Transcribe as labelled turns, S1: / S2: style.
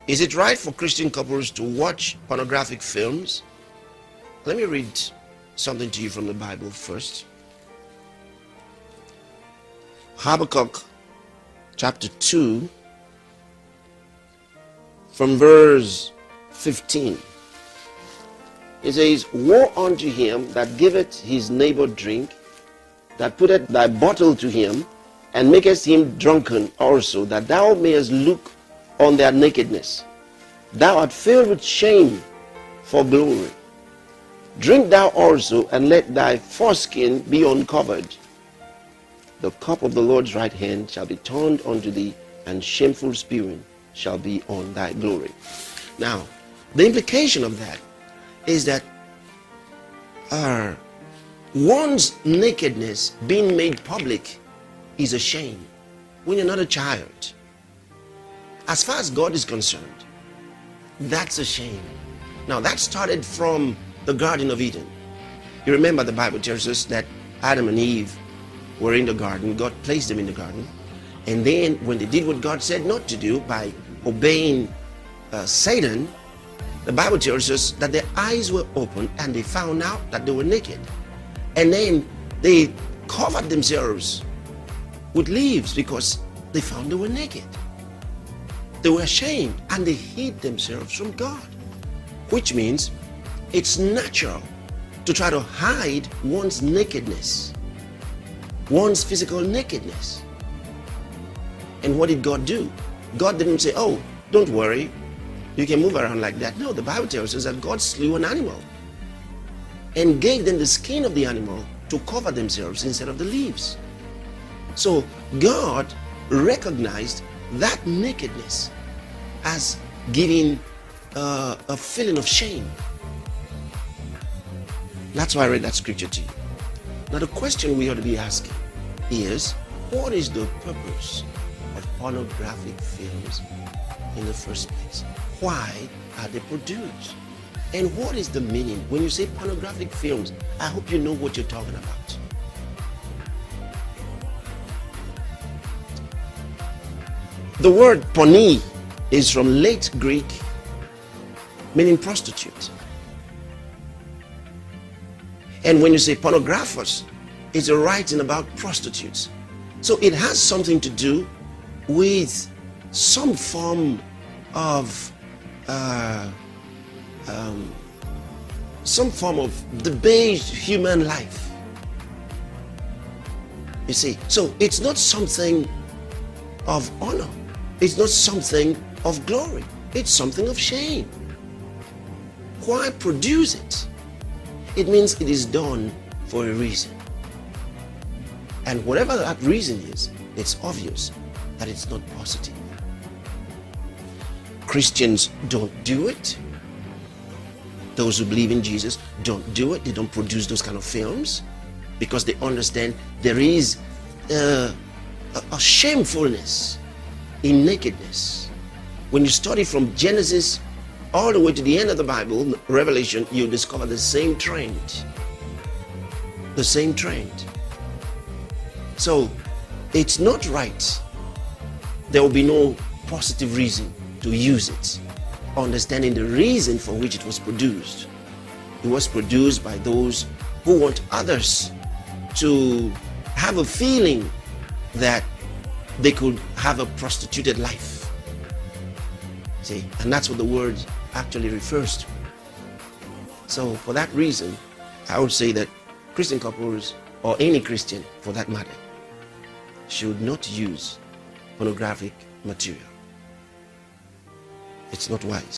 S1: Is it right for Christian couples to watch pornographic films? Let me read something to you from the Bible first. Habakkuk chapter 2 from verse 15. It says, Woe unto him that giveth his neighbor drink, that putteth thy bottle to him, and makest him drunken also, that thou mayest look on their nakedness. Thou art filled with shame for glory. Drink thou also, and let thy foreskin be uncovered. The cup of the Lord's right hand shall be turned unto thee, and shameful spewing shall be on thy glory. Now, the implication of that is that one's nakedness being made public is a shame when you're not a child. As far as God is concerned, that's a shame. Now, that started from the Garden of Eden. You remember the Bible tells us that Adam and Eve were in the garden. God placed them in the garden. And then when they did what God said not to do by obeying Satan, the Bible tells us that their eyes were opened and they found out that they were naked. And then they covered themselves with leaves because they found they were naked. They were ashamed and they hid themselves from God, which means it's natural to try to hide one's nakedness, one's physical nakedness. And what did God do? God didn't say, oh, don't worry, you can move around like that. No, the Bible tells us that God slew an animal and gave them the skin of the animal to cover themselves instead of the leaves. So God recognized that nakedness as giving a feeling of shame. That's why I read that scripture to you. Now the question we ought to be asking is, what is the purpose of pornographic films in the first place? Why are they produced? And what is the meaning? When you say pornographic films, I hope you know what you're talking about. The word porni is from late Greek, meaning prostitute. And when you say pornographers, it's a writing about prostitutes. So it has something to do with some form of debased human life. You see, so it's not something of honor. It's not something of glory. It's something of shame. Why produce it? It means it is done for a reason. And whatever that reason is, it's obvious that it's not positive. Christians don't do it. Those who believe in Jesus don't do it. They don't produce those kind of films because they understand there is a shamefulness in nakedness. When you study from Genesis all the way to the end of the Bible, Revelation, you discover the same trend. The same trend. So it's not right. There will be no positive reason to use it, understanding the reason for which it was produced. It was produced by those who want others to have a feeling that they could have a prostituted life. See, and that's what the word actually refers to. So for that reason, I would say that Christian couples, or any Christian for that matter, should not use pornographic material. It's not wise.